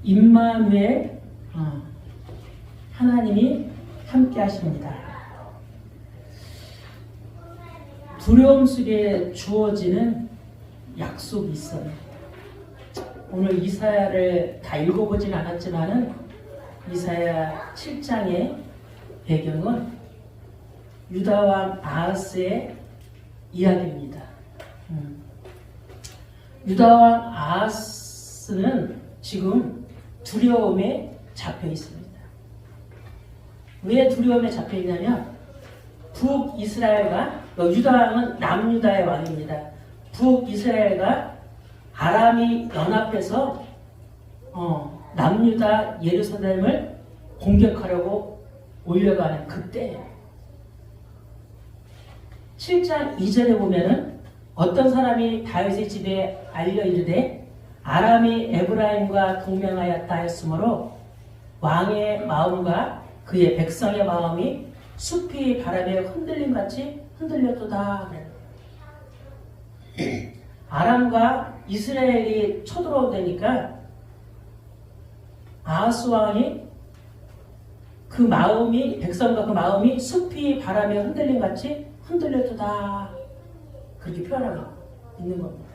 임마누엘, 하나님이 함께 하십니다. 두려움 속에 주어지는 약속이 있어요. 오늘 이사야를 다 읽어보진 않았지만은 이사야 7장의 배경은 유다왕 아하스의 이야기입니다. 유다왕 아하스는 지금 두려움에 잡혀 있습니다. 왜 두려움에 잡혀 있냐면 북이스라엘과 유다왕은 남유다의 왕입니다. 북이스라엘과 아람이 연합해서 남유다 예루살렘을 공격하려고 올려가는 그때 7장 2절에 보면은 어떤 사람이 다윗의 집에 알려 이르되 아람이 에브라임과 동맹하였다 했으므로 왕의 마음과 그의 백성의 마음이 숲이 바람에 흔들림같이 흔들렸도다. 아람과 이스라엘이 쳐들어오니까 아하스 왕이 그 마음이 백성과 그 마음이 숲이 바람에 흔들림같이 흔들렸도다. 그렇게 표현하고 있는 겁니다.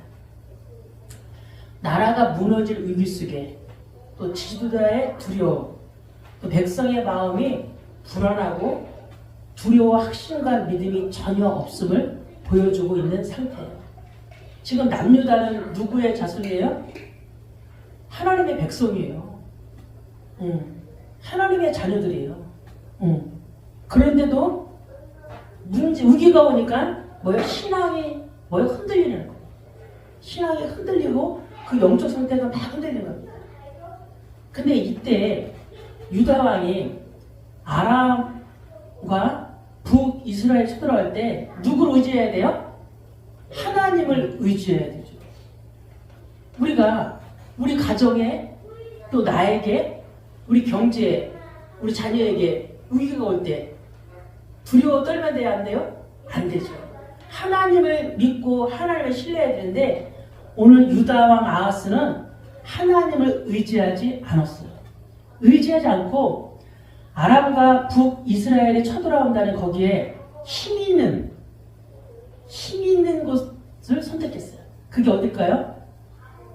나라가 무너질 위기 속에 또 지도자의 두려움, 또 백성의 마음이 불안하고 두려워 확신과 믿음이 전혀 없음을 보여주고 있는 상태예요. 지금 남유다는 누구의 자손이에요? 하나님의 백성이에요. 하나님의 자녀들이에요. 그런데도 위기가 오니까 신앙이 흔들리는 거예요. 신앙이 흔들리고 그 영적 상태가 막 흔들리는 겁니다. 근데 이때 유다왕이 아람과 북이스라엘 쳐들어갈 때 누구를 의지해야 돼요? 하나님을 의지해야 되죠. 우리가 우리 가정에 또 나에게 우리 경제에 우리 자녀에게 위기가 올 때 두려워 떨면 돼야 안 돼요? 안 되죠. 하나님을 믿고 하나님을 신뢰해야 되는데 오늘 유다왕 아하스는 하나님을 의지하지 않았어요. 의지하지 않고 아람과 북이스라엘이 쳐들어온다는 거기에 힘 있는 곳을 선택했어요. 그게 어딜까요?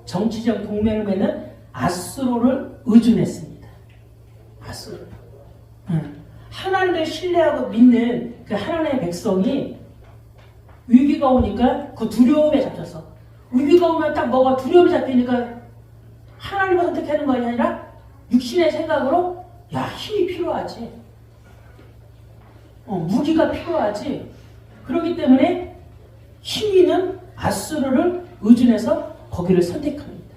정치적 동맹을 맺는 아수르를 의존했습니다. 아수르. 하나님을 신뢰하고 믿는 그 하나님의 백성이 위기가 오니까 그 두려움에 잡혀서 위기가 오면 딱 뭐가 두려움에 잡히니까 하나님을 선택하는 것이 아니라 육신의 생각으로 힘이 필요하지. 무기가 필요하지. 그렇기 때문에 힘 있는 아수르를 의존해서 거기를 선택합니다.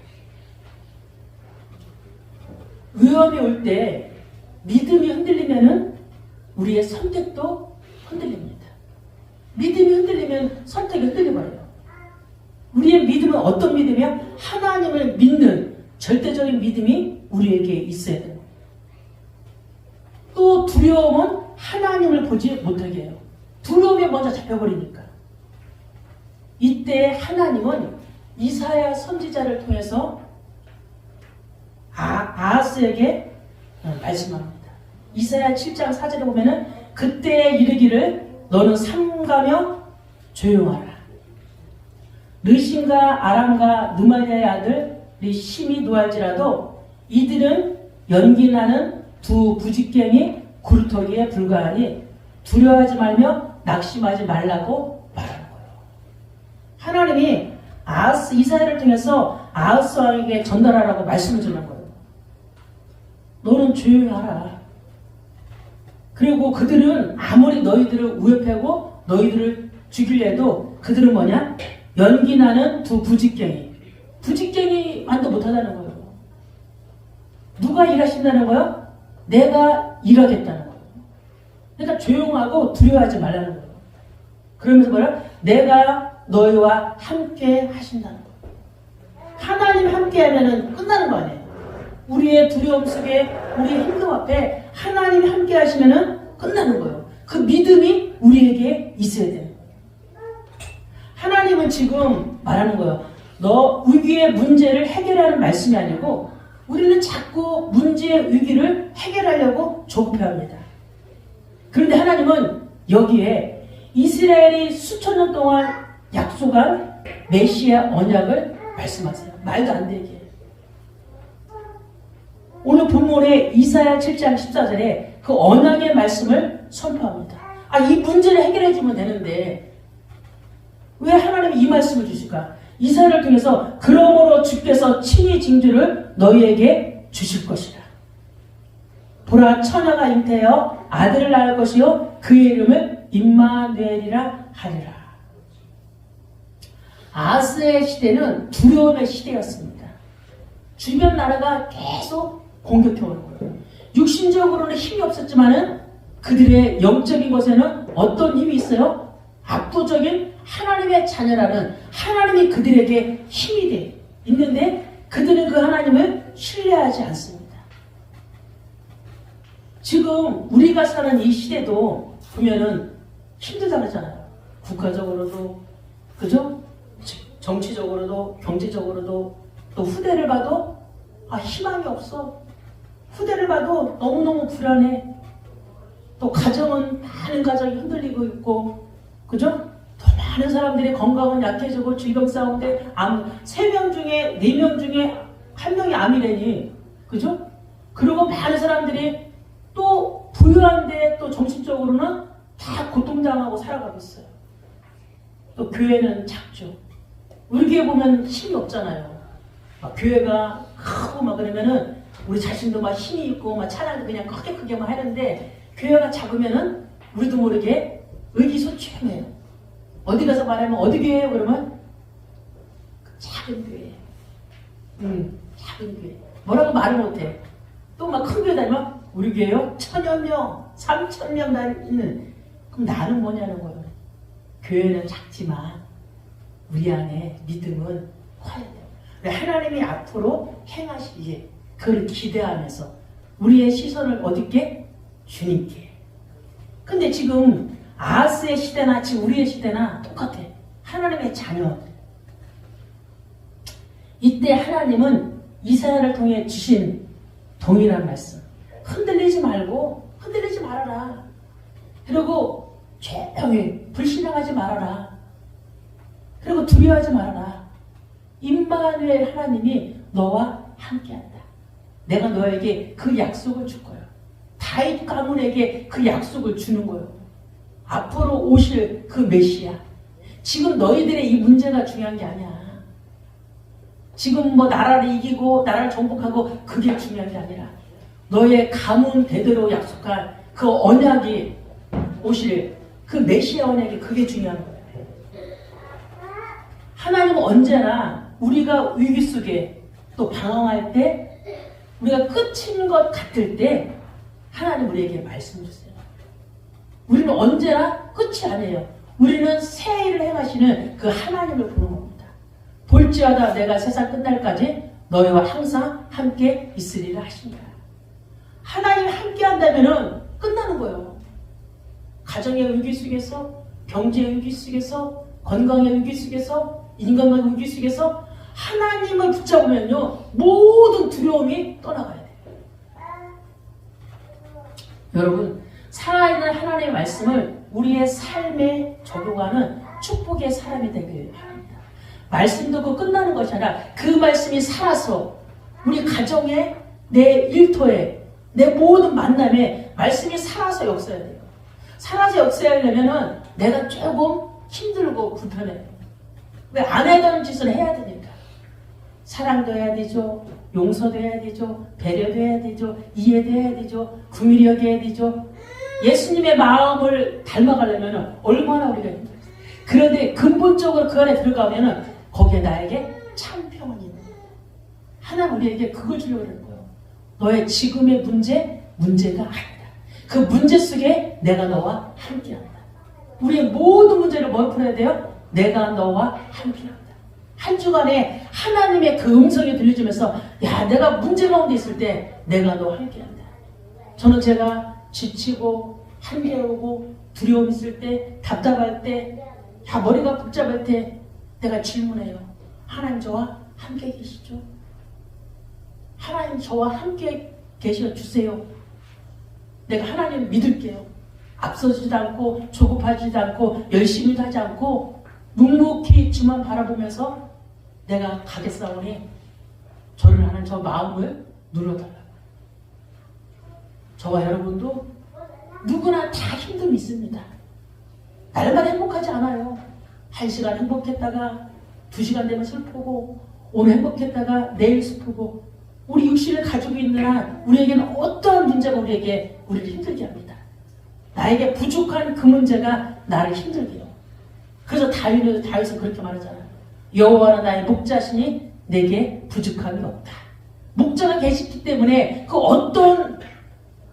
위험이 올 때 믿음이 흔들리면은 우리의 선택도 흔들립니다. 믿음이 흔들리면 선택이 흔들려버려요. 우리의 믿음은 어떤 믿음이야? 하나님을 믿는 절대적인 믿음이 우리에게 있어야 돼요. 또 두려움은 하나님을 보지 못하게 해요. 두려움에 먼저 잡혀버리니까. 이때 하나님은 이사야 선지자를 통해서 아하스에게 말씀합니다. 이사야 7장 4절에 보면은 그때에 이르기를 너는 삼가며 조용하라. 르신과 아람과 느마리아의 아들이 심히 노할지라도 이들은 연기나는 두 부직갱이 구루터기에 불과하니 두려워하지 말며 낙심하지 말라고 말하는 거예요. 하나님이 이사야를 통해서 아하스 왕에게 전달하라고 말씀을 주는 거예요. 너는 조용히 하라. 그리고 그들은 아무리 너희들을 위협하고 너희들을 죽이려 해도 그들은 뭐냐? 연기나는 두 부직갱이만도 못하다는 거예요. 누가 일하신다는 거예요? 내가 일하겠다는 거예요. 그러니까 조용하고 두려워하지 말라는 거예요. 그러면서 뭐라? 내가 너희와 함께 하신다는 거예요. 하나님 함께 하면은 끝나는 거 아니에요. 우리의 두려움 속에 우리의 힘듦 앞에 하나님 함께 하시면은 끝나는 거예요. 그 믿음이 우리에게 있어야 돼요. 하나님은 지금 말하는 거예요. 너 위기의 문제를 해결하는 말씀이 아니고 우리는 자꾸 문제의 위기를 해결하려고 조급해합니다. 그런데 하나님은 여기에 이스라엘이 수천 년 동안 약속한 메시아 언약을 말씀하세요. 말도 안 되게. 오늘 본문에 이사야 7장 14절에 그 언약의 말씀을 선포합니다. 이 문제를 해결해 주면 되는데 왜 하나님이 이 말씀을 주실까? 이사야를 통해서 그러므로 주께서 친히 징조를 너희에게 주실 것이라. 보라, 처녀가 잉태하여 아들을 낳을 것이요 그의 이름을 임마누엘이라 하리라. 아하스의 시대는 두려움의 시대였습니다. 주변 나라가 계속 공격해오는 거예요. 육신적으로는 힘이 없었지만은 그들의 영적인 것에는 어떤 힘이 있어요? 압도적인 하나님의 자녀라는 하나님이 그들에게 힘이 돼 있는데 그들은 그 하나님을 신뢰하지 않습니다. 지금 우리가 사는 이 시대도 보면은 힘들다 그러잖아요. 국가적으로도, 그죠? 정치적으로도, 경제적으로도, 또 후대를 봐도 희망이 없어. 후대를 봐도 너무너무 불안해. 또 가정은 많은 가정이 흔들리고 있고, 그죠? 더 많은 사람들이 건강은 약해지고 질병 싸움인데 3명 중에 4명 중에 1명이 암이래니, 그죠? 그리고 많은 사람들이 또 부유한데 또 정신적으로는 다 고통당하고 살아가고 있어요. 또 교회는 작죠. 우리 교회 보면 힘이 없잖아요. 교회가 크고 그러면은 우리 자신도 힘이 있고 찬양도 그냥 크게 하는데 교회가 작으면은 우리도 모르게 의기소침해요. 어디 가서 말하면 어디 교회예요? 그러면 작은 교회. 작은 교회. 뭐라고 말을 못해. 또 큰 교회 다니면 우리 교회요? 1000여 명, 3000명 다 있는. 그럼 나는 뭐냐는 거예요. 교회는 작지만 우리 안에 믿음은 커야 돼요. 하나님이 앞으로 행하시기에 그걸 기대하면서 우리의 시선을 어디게? 주님께. 근데 지금 아하스의 시대나 지금 우리의 시대나 똑같아. 하나님의 자녀. 이때 하나님은 이사야를 통해 주신 동일한 말씀. 흔들리지 말아라. 그리고 조용히 불신앙하지 말아라. 그리고 두려워하지 말아라. 임마누엘 하나님이 너와 함께한다. 내가 너에게 그 약속을 줄 거야. 다윗 가문에게 그 약속을 주는 거예요. 앞으로 오실 그 메시아. 지금 너희들의 이 문제가 중요한 게 아니야. 지금 나라를 이기고 나라를 정복하고 그게 중요한 게 아니라 너의 가문 대대로 약속한 그 언약이 오실 그 메시아 언약이 그게 중요한 거예요. 하나님은 언제나 우리가 위기 속에 또 방황할 때 우리가 끝인 것 같을 때 하나님 우리에게 말씀을 주세요. 우리는 언제나 끝이 아니에요. 우리는 새 일을 행하시는 그 하나님을 보는 겁니다. 볼지어다 내가 세상 끝날까지 너희와 항상 함께 있으리라 하신다. 하나님 함께 한다면 끝나는 거예요. 가정의 위기 속에서, 경제의 위기 속에서, 건강의 위기 속에서, 인간의 위기 속에서 하나님을 붙잡으면요 모든 두려움이 떠나가야 돼요. 여러분, 살아있는 하나님의 말씀을 우리의 삶에 적용하는 축복의 사람이 되길 바랍니다. 말씀 듣고 끝나는 것이 아니라 그 말씀이 살아서 우리 가정에, 내 일터에, 내 모든 만남에 말씀이 살아서 역사해야 돼요. 살아서 역사하려면 내가 조금 힘들고 불편해요. 왜? 안 해던 짓을 해야 되니까. 사랑도 해야 되죠. 용서도 해야 되죠. 배려도 해야 되죠. 이해도 해야 되죠. 긍휼히 여겨야 되죠. 예수님의 마음을 닮아가려면 얼마나 우리가 힘들어요. 그런데 근본적으로 그 안에 들어가면 거기에 나에게 참 평안이 있는 거예요. 하나님 우리에게 그걸 주려고 하는 거예요. 너의 지금의 문제가 아니다. 그 문제 속에 내가 너와 함께한다. 우리의 모든 문제를 뭘 풀어야 돼요? 내가 너와 함께한다. 한 주간에 하나님의 그 음성이 들려주면서 야, 내가 문제 가운데 있을 때 내가 너와 함께한다. 저는 제가 지치고 한계오고 두려움 있을 때, 답답할 때, 야, 머리가 복잡할 때 내가 질문해요. 하나님 저와 함께 계시죠? 하나님 하나님 저와 함께 계셔 주세요. 내가 하나님을 믿을게요. 앞서지도 않고 조급하지도 않고 열심히도 하지 않고 묵묵히 주만 바라보면서 내가 가겠사오니 저를 하는 저 마음을 눌러달라고. 저와 여러분도 누구나 다 힘듦이 있습니다. 날마다 행복하지 않아요. 1시간 행복했다가 2시간 되면 슬프고 오늘 행복했다가 내일 슬프고 우리 육신을 가지고 있는 한 우리에게는 어떠한 문제가 우리를 힘들게 합니다. 나에게 부족한 그 문제가 나를 힘들게 해요. 그래서 다윗은 그렇게 말하잖아요. 여호와는 나의 목자시니 내게 부족함이 없다. 목자가 계시기 때문에 그 어떤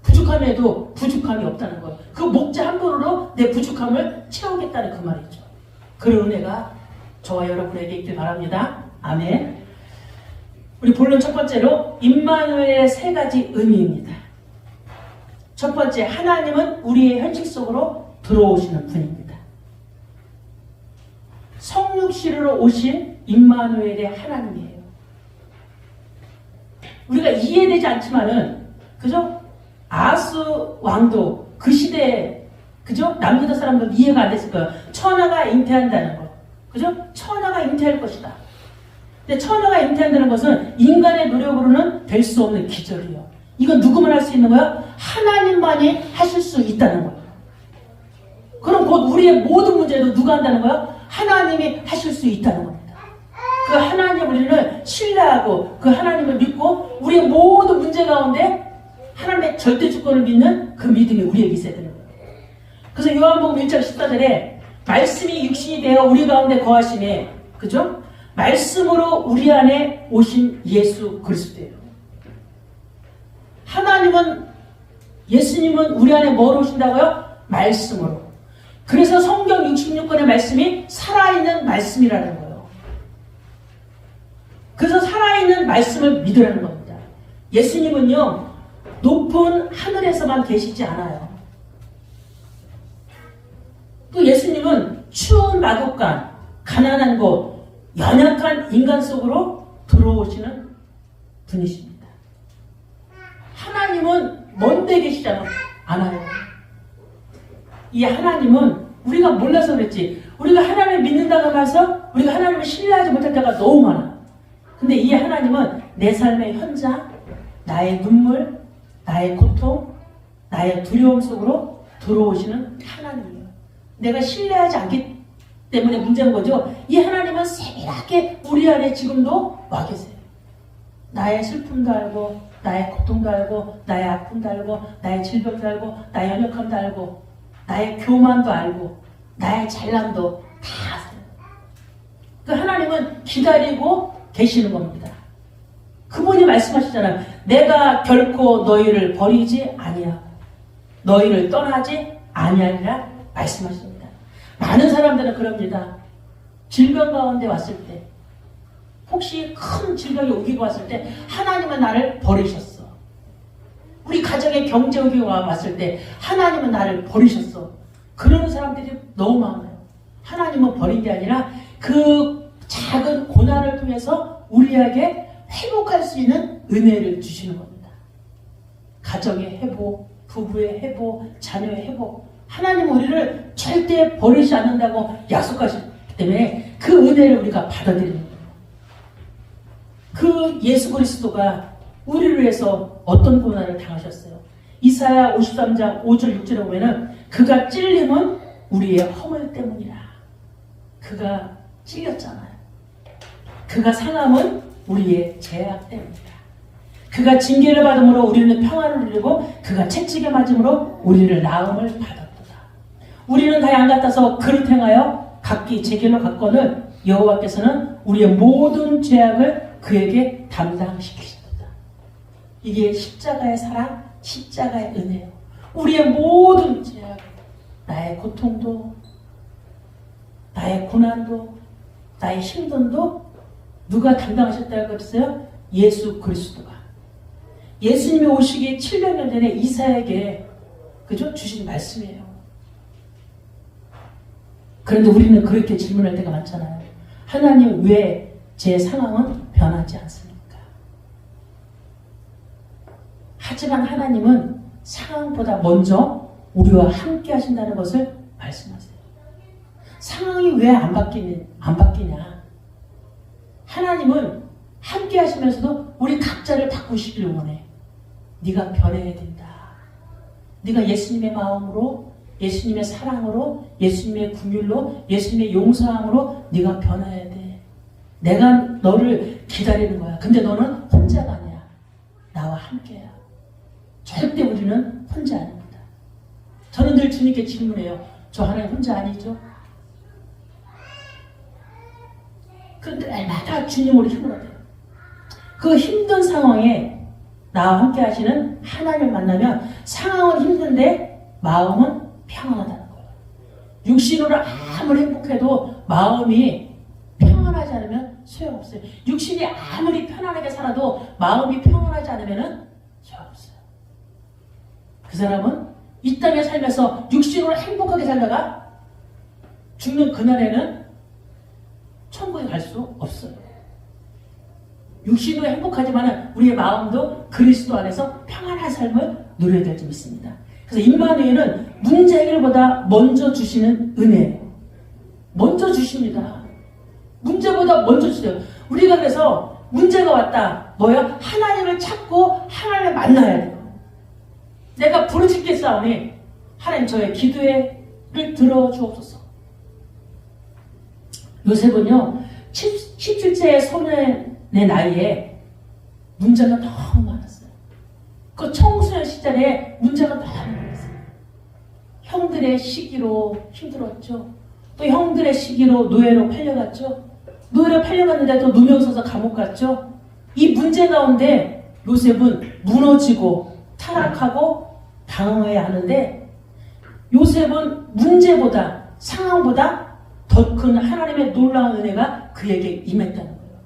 부족함에도 부족함이 없다는 거예요. 그 목자 한 분으로 내 부족함을 채우겠다는 그 말이죠. 그런 은혜가 저와 여러분에게 있길 바랍니다. 아멘. 우리 본론 첫 번째로 임마누엘의 3가지 의미입니다. 첫 번째, 하나님은 우리의 현실 속으로 들어오시는 분입니다. 성육신으로 오신 임마누엘의 하나님이에요. 우리가 이해되지 않지만은 그죠? 아하스 왕도 그 시대에 그죠? 남유다 사람들 이해가 안 됐을 거예요. 천하가 잉태한다는 거. 그죠? 천하가 잉태할 것이다. 근데 천하가 잉태한다는 것은 인간의 노력으로는 될 수 없는 기적이에요. 이건 누구만 할 수 있는 거야? 하나님만이 하실 수 있다는 거예요. 그럼 곧 우리의 모든 문제도 누가 한다는 거야? 하나님이 하실 수 있다는 겁니다. 그 하나님 우리는 신뢰하고 그 하나님을 믿고 우리의 모든 문제 가운데 하나님의 절대 주권을 믿는 그 믿음이 우리에게 있어야 되는 거예요. 그래서 요한복음 1장 14절에 말씀이 육신이 되어 우리 가운데 거하시네. 그죠? 말씀으로 우리 안에 오신 예수 그리스도예요. 하나님은 예수님은 우리 안에 뭘 오신다고요? 말씀으로. 그래서 성경 66권의 말씀이 살아있는 말씀이라는 거예요. 그래서 살아있는 말씀을 믿으라는 겁니다. 예수님은요 높은 하늘에서만 계시지 않아요. 또 예수님은 추운 마국간, 가난한 곳, 연약한 인간 속으로 들어오시는 분이십니다. 하나님은 먼데 계시지 않아요. 이 하나님은 우리가 몰라서 그랬지. 우리가 하나님을 믿는다고 하면서 우리가 하나님을 신뢰하지 못할 때가 너무 많아. 근데 이 하나님은 내 삶의 현장, 나의 눈물, 나의 고통, 나의 두려움 속으로 들어오시는 하나님이에요. 내가 신뢰하지 않기 때문에 문제인 거죠. 이 하나님은 세밀하게 우리 안에 지금도 와 계세요. 나의 슬픔도 알고, 나의 고통도 알고, 나의 아픔도 알고, 나의 질병도 알고, 나의 연약함도 알고, 나의 교만도 알고, 나의 잘남도 다 아세요. 그 하나님은 기다리고 계시는 겁니다. 그분이 말씀하시잖아요. 내가 결코 너희를 버리지 아니하고 너희를 떠나지 아니하리라 말씀하십니다. 많은 사람들은 그럽니다. 질병 가운데 왔을 때 혹시 큰 질병이 오기고 왔을 때 하나님은 나를 버리셨어. 우리 가정에 경제 오기가 왔을 때 하나님은 나를 버리셨어. 그러는 사람들이 너무 많아요. 하나님은 버린 게 아니라 그 작은 고난을 통해서 우리에게 회복할 수 있는 은혜를 주시는 겁니다. 가정의 회복, 부부의 회복, 자녀의 회복. 하나님은 우리를 절대 버리지 않는다고 약속하시기 때문에 그 은혜를 우리가 받아들이는 거예요. 그 예수 그리스도가 우리를 위해서 어떤 고난을 당하셨어요? 이사야 53장 5절 6절에 보면은 그가 찔림은 우리의 허물 때문이라. 그가 찔렸잖아요. 그가 상함은 우리의 죄악 때문이다. 그가 징계를 받음으로 우리는 평안을 누리고 그가 채찍에 맞음으로 우리를 나음을 받았도다. 우리는 다 양 같아서 그릇 행하여 각기 제 길로 갔거늘 여호와께서는 우리의 모든 죄악을 그에게 담당시키셨다. 이게 십자가의 사랑, 십자가의 은혜요. 우리의 모든 죄악, 나의 고통도, 나의 고난도, 나의 힘듦도 누가 담당하셨다고 그랬어요? 예수 그리스도가. 예수님이 오시기 700년 전에 이사야에게 그죠? 주신 말씀이에요. 그런데 우리는 그렇게 질문할 때가 많잖아요. 하나님 왜 제 상황은 변하지 않습니까? 하지만 하나님은 상황보다 먼저 우리와 함께 하신다는 것을 말씀하세요. 상황이 왜 안 바뀌냐? 하나님은 함께 하시면서도 우리 각자를 바꾸시길 원해. 네가 변해야 된다. 네가 예수님의 마음으로, 예수님의 사랑으로, 예수님의 긍휼로, 예수님의 용서함으로 네가 변해야 돼. 내가 너를 기다리는 거야. 근데 너는 혼자가 아니야. 나와 함께야. 절대 우리는 혼자 아닙니다. 저는 늘 주님께 질문해요. 저 하나님 혼자 아니죠? 그런데 날마다 주님으로 힘을 얻어요. 그 힘든 상황에 나와 함께 하시는 하나님을 만나면 상황은 힘든데 마음은 평안하다는 거예요. 육신으로 아무리 행복해도 마음이 평안하지 않으면 소용없어요. 육신이 아무리 편안하게 살아도 마음이 평안하지 않으면 소용없어요. 그 사람은 이 땅에 살면서 육신으로 행복하게 살다가 죽는 그날에는 천국에 갈 수 없어요. 육신도 행복하지만 우리의 마음도 그리스도 안에서 평안한 삶을 누려야 될 줄 믿습니다. 그래서 임마누엘은 문제 해결보다 먼저 주시는 은혜예요. 먼저 주십니다. 문제보다 먼저 주세요. 우리가 그래서 문제가 왔다. 뭐야? 하나님을 찾고 하나님을 만나야 돼요. 내가 부르짖겠사오니 하나님 저의 기도를 들어주옵소서. 요셉은요 17세의 소년의 나이에 문제가 너무 많았어요. 그 청소년 시절에 문제가 너무 많았어요. 형들의 시기로 힘들었죠. 또 형들의 시기로 노예로 팔려갔죠. 노예로 팔려갔는데도 누명서서 감옥 갔죠. 이 문제 가운데 요셉은 무너지고 타락하고 당황해야 하는데 요셉은 문제보다 상황보다 더 큰 하나님의 놀라운 은혜가 그에게 임했다는 거예요.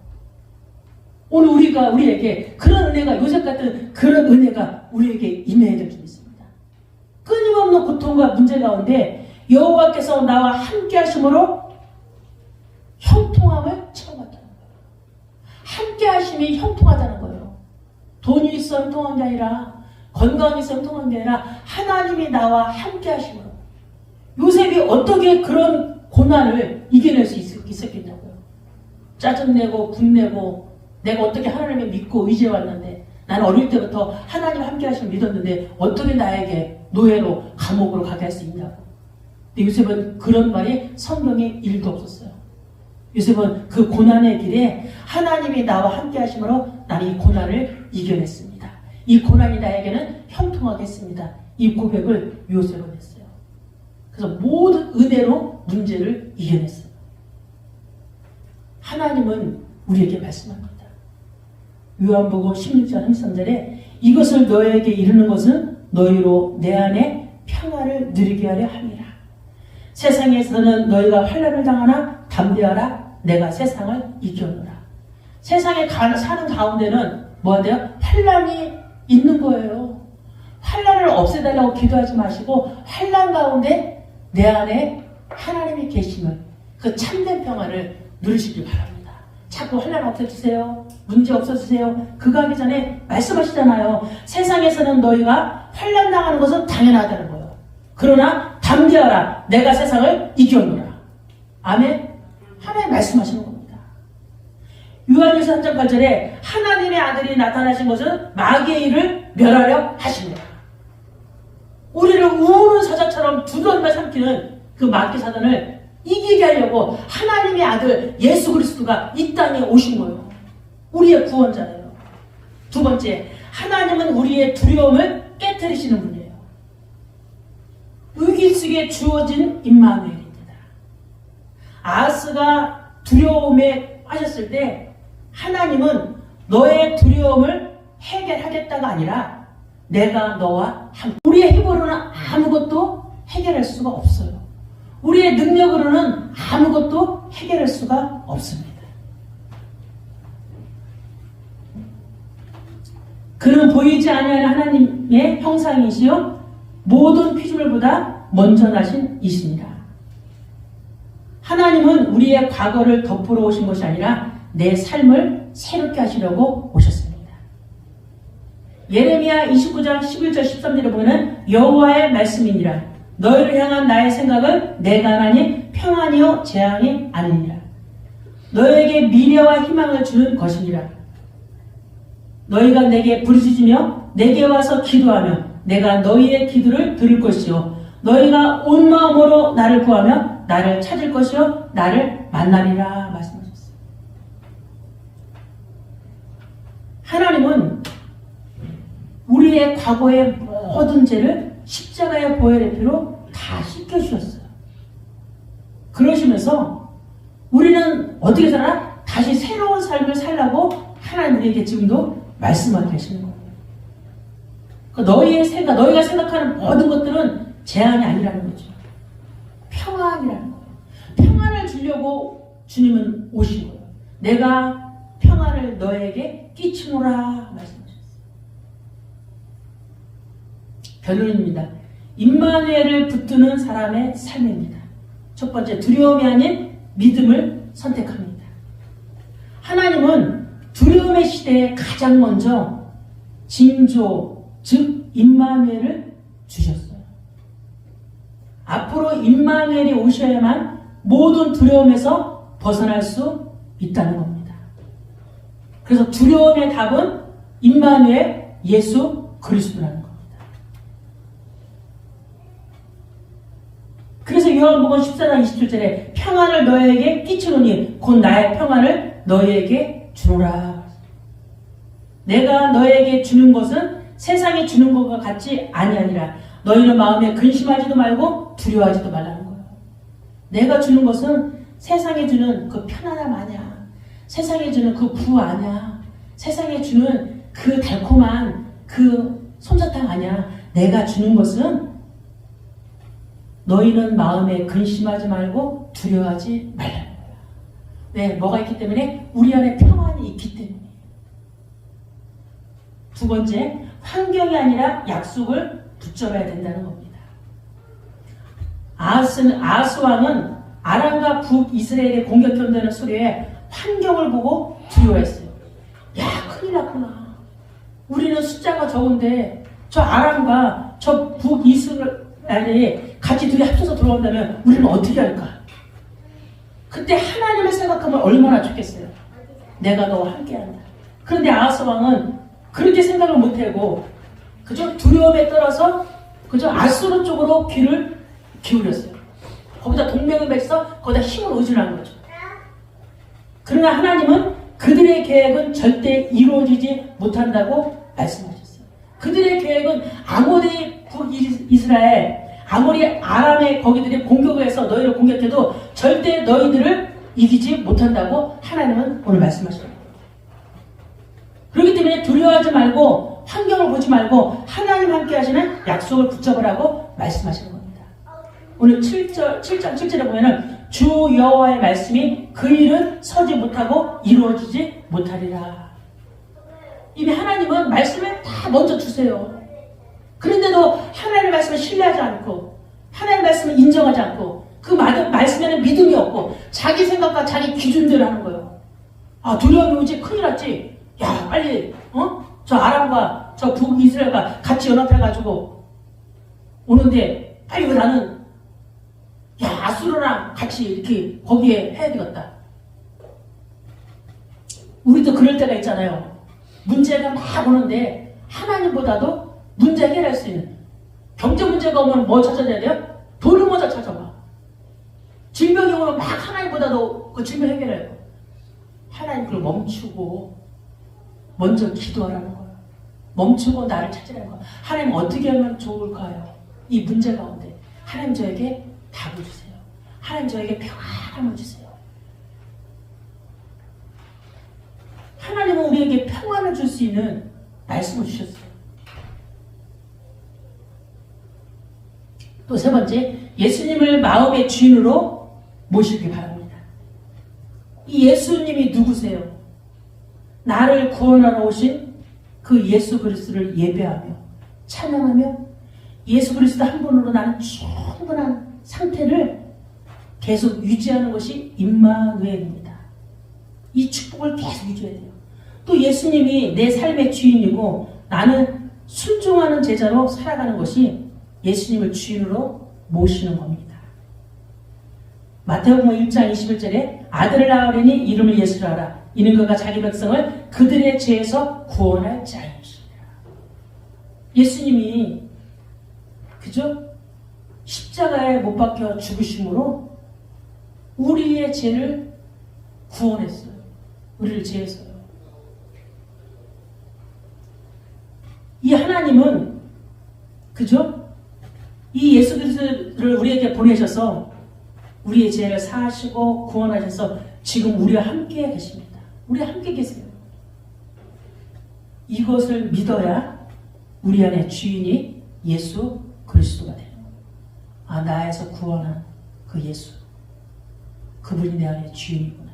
오늘 우리에게 그런 은혜가 요셉 같은 그런 은혜가 우리에게 임해야 될 줄 믿습니다. 끊임없는 고통과 문제 가운데 여호와께서 나와 함께 하심으로 형통함을 체험했다는 거예요. 함께 하심이 형통하다는 거예요. 돈이 있어 형통한 게 아니라 건강이 있어 형통한 게 아니라 하나님이 나와 함께 하심으로. 요셉이 어떻게 그런 고난을 이겨낼 수 있었겠냐고요. 짜증내고 분내고 내가 어떻게 하나님을 믿고 의지해왔는데 나는 어릴 때부터 하나님 함께 하시면 믿었는데 어떻게 나에게 노예로 감옥으로 가게 할 수 있냐고. 근데 요셉은 그런 말이 성경에 1도 없었어요. 요셉은 그 고난의 길에 하나님이 나와 함께 하심으로 나는 이 고난을 이겨냈습니다. 이 고난이 나에게는 형통하게 했습니다. 이 고백을 요셉은 했어요. 그래서 모든 은혜로 문제를 이겨냈어요. 하나님은 우리에게 말씀합니다. 요한복음 16장 33절에 이것을 너에게 이르는 것은 너희로 내 안에 평화를 누리게 하려 함이라. 세상에서는 너희가 환난을 당하나 담대하라. 내가 세상을 이겨노라. 세상에 사는 가운데는 뭐한대요? 환난이 있는 거예요. 환난을 없애달라고 기도하지 마시고 환난 가운데 내 안에 하나님이 계심을 그 참된 평화를 누리시길 바랍니다. 자꾸 환난 없애주세요. 문제 없어주세요. 그거 하기 전에 말씀하시잖아요. 세상에서는 너희가 환난 당하는 것은 당연하다는 거예요. 그러나 담대하라. 내가 세상을 이겨노라. 아멘. 하나님 말씀하시는 겁니다. 요한일서 3장 8절에 하나님의 아들이 나타나신 것은 마귀의 일을 멸하려 하십니다. 우리를 우는 사자처럼 두려움에 삼키는 그 마귀 사단을 이기게 하려고 하나님의 아들 예수 그리스도가 이 땅에 오신 거예요. 우리의 구원자예요. 두 번째, 하나님은 우리의 두려움을 깨뜨리시는 분이에요. 위기 속에 주어진 임마누엘입니다. 아하스가 두려움에 빠졌을 때 하나님은 너의 두려움을 해결하겠다가 아니라 내가 너와 함께. 우리의 힘으로는 아무것도 해결할 수가 없어요. 우리의 능력으로는 아무것도 해결할 수가 없습니다. 그는 보이지 아니하는 하나님의 형상이시요 모든 피조물보다 먼저 나신 이십니다. 하나님은 우리의 과거를 덮으러 오신 것이 아니라 내 삶을 새롭게 하시려고 오셨습니다. 예레미야 29장 11절 13절에 보면 여호와의 말씀이니라. 너희를 향한 나의 생각은 내가 하나니 평안이요 재앙이 아니니라. 너희에게 미래와 희망을 주는 것이니라. 너희가 내게 부르짖으며 내게 와서 기도하며 내가 너희의 기도를 들을 것이요 너희가 온 마음으로 나를 구하며 나를 찾을 것이요 나를 만나리라 말씀하셨어요. 하나님은 우리의 과거의 모든 죄를 십자가의 보혈의 피로 다 씻겨주셨어요. 그러시면서 우리는 어떻게 살아? 다시 새로운 삶을 살라고 하나님 우리에게 지금도 말씀하고 계시는 거예요. 너희의 생각, 너희가 생각하는 모든 것들은 재앙이 아니라는 거죠. 평안이라는 거예요. 평안을 주려고 주님은 오신 거예요. 내가 평안을 너에게 끼치노라 말씀하셨어요. 결론입니다. 임마누엘을 붙드는 사람의 삶입니다. 첫 번째, 두려움이 아닌 믿음을 선택합니다. 하나님은 두려움의 시대에 가장 먼저 징조, 즉 임마누엘을 주셨어요. 앞으로 임마누엘이 오셔야만 모든 두려움에서 벗어날 수 있다는 겁니다. 그래서 두려움의 답은 임마누엘 예수 그리스도라는 겁니다. 그래서 요한복음 14장 27절에 평안을 너희에게 끼치노니 곧 나의 평안을 너희에게 주노라. 내가 너희에게 주는 것은 세상이 주는 것과 같이 아니하니라. 너희는 마음에 근심하지도 말고 두려워하지도 말라는 거예요. 내가 주는 것은 세상에 주는 그 편안함 아니야. 세상에 주는 그 부 아니야. 세상에 주는 그 달콤한 그 솜사탕 아니야. 내가 주는 것은 너희는 마음에 근심하지 말고 두려워하지 말라는 거야. 왜? 뭐가 있기 때문에? 우리 안에 평안이 있기 때문에. 두 번째, 환경이 아니라 약속을 붙잡아야 된다는 겁니다. 아하스 왕은 아람과 북이스라엘의 공격한다는 소리에 환경을 보고 두려워했어요. 야, 큰일 났구나. 우리는 숫자가 적은데 저 아람과 저 북이스라엘이 같이 둘이 합쳐서 들어온다면 우리는 어떻게 할까? 그때 하나님을 생각하면 얼마나 좋겠어요. 내가 너와 함께한다. 그런데 아하스 왕은 그렇게 생각을 못하고 그저 두려움에 떨어서 그저 아수르 쪽으로 귀를 기울였어요. 거기다 동맹을 맺어서 거기다 힘을 의존한 거죠. 그러나 하나님은 그들의 계획은 절대 이루어지지 못한다고 말씀하셨어요. 그들의 계획은 아모리 북이스라엘, 아모리 아람의 거기들이 공격을 해서 너희를 공격해도 절대 너희들을 이기지 못한다고 하나님은 오늘 말씀하셨어요. 그렇기 때문에 두려워하지 말고 환경을 보지 말고 하나님 함께 하시는 약속을 붙잡으라고 말씀하시는 겁니다. 오늘 7장 7절에 보면은 주 여호와의 말씀이 그 일은 서지 못하고 이루어지지 못하리라. 이미 하나님은 말씀을 다 먼저 주세요. 그런데도 하나님의 말씀을 신뢰하지 않고 하나님의 말씀을 인정하지 않고 그 말씀에는 믿음이 없고 자기 생각과 자기 기준대로 하는 거예요. 아, 두려움이 오지 큰일 났지. 야, 빨리 저 아람과 저 북이스라엘과 같이 연합해가지고 오는데 빨리 나는 야, 아수르랑 같이 이렇게 거기에 해야 되겠다. 우리도 그럴 때가 있잖아요. 문제가 막 오는데 하나님보다도 문제 해결할 수 있는 경제 문제가 오면 뭐 찾아내야 돼요? 돈을 먼저 찾아봐. 질병이 오면 막 하나님보다도 그 질병 해결해요. 하나님 그걸 멈추고 먼저 기도하라는 거예요. 멈추고 나를 찾으라는 거예요. 하나님 어떻게 하면 좋을까요? 이 문제 가운데 하나님 저에게 답을 주세요. 하나님 저에게 평안함을 주세요. 하나님은 우리에게 평안을 줄 수 있는 말씀을 주셨어요. 또 세 번째, 예수님을 마음의 주인으로 모시기 바랍니다. 이 예수님이 누구세요? 나를 구원하러 오신 그 예수 그리스도를 예배하며 찬양하며 예수 그리스도 한 분으로 나는 충분한 상태를 계속 유지하는 것이 임마누엘입니다. 이 축복을 계속 유지해야 돼요. 또 예수님이 내 삶의 주인이고 나는 순종하는 제자로 살아가는 것이 예수님을 주인으로 모시는 겁니다. 마태복음 1장 21절에 아들을 낳으려니 이름을 예수라 하라. 이는 그가 자기 백성을 그들의 죄에서 구원할 자이시니라. 예수님이 그죠? 십자가에 못 박혀 죽으심으로 우리의 죄를 구원했어요. 우리를 죄에서요. 이 하나님은 그죠? 이 예수 그리스도를 우리에게 보내셔서 우리의 죄를 사하시고 구원하셔서 지금 우리와 함께 계십니다. 우리와 함께 계세요. 이것을 믿어야 우리 안에 주인이 예수 그리스도가 돼요. 아, 나에서 구원한 그 예수. 그분이 내 안에 주인이구나.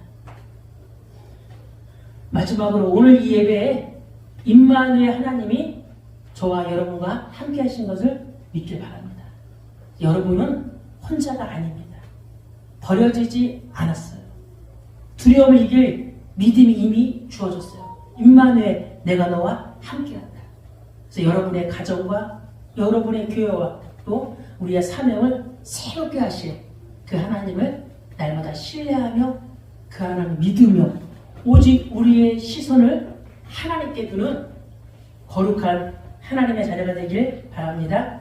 마지막으로 오늘 이 예배에 임마누엘 하나님이 저와 여러분과 함께 하신 것을 믿길 바랍니다. 여러분은 혼자가 아닙니다. 버려지지 않았어요. 두려움을 이길 믿음이 이미 주어졌어요. 임마누엘, 내가 너와 함께한다. 그래서 여러분의 가정과 여러분의 교회와 또 우리의 사명을 새롭게 하실 그 하나님을 날마다 신뢰하며 그 하나님을 믿으며 오직 우리의 시선을 하나님께 두는 거룩한 하나님의 자녀가 되길 바랍니다.